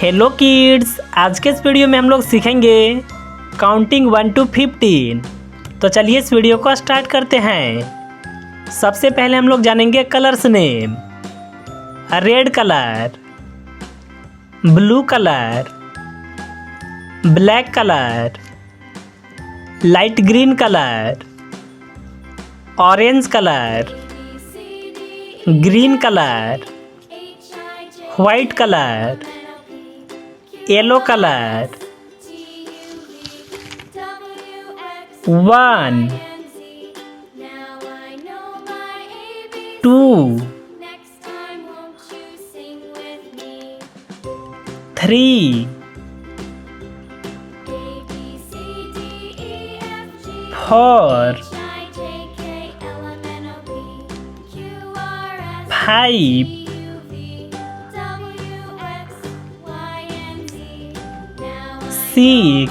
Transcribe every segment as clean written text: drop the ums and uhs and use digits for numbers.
Hello kids, आज के इस वीडियो में हम लोग सीखेंगे काउंटिंग 1 to 15। तो चलिए इस वीडियो को स्टार्ट करते हैं। सबसे पहले हम लोग जानेंगे colours name. Red colour, blue colour, black colour, light green colour, orange colour, green colour, white colour, yellow colour. 1 2 3 4 5 6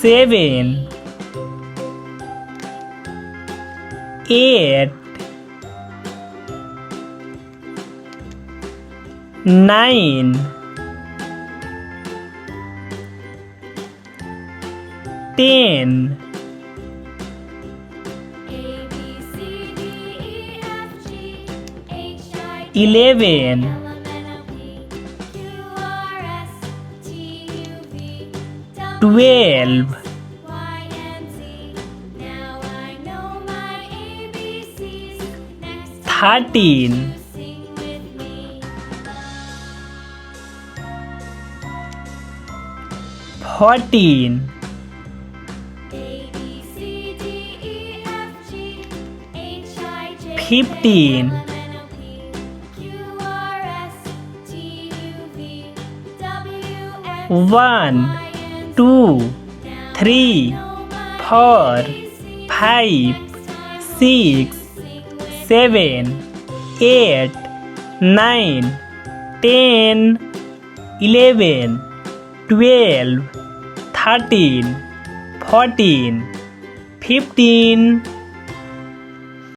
7 8 9 10 11 12 13 14 15 1 2 3 4 5 6 7 8 9 10 11 12 13 14 15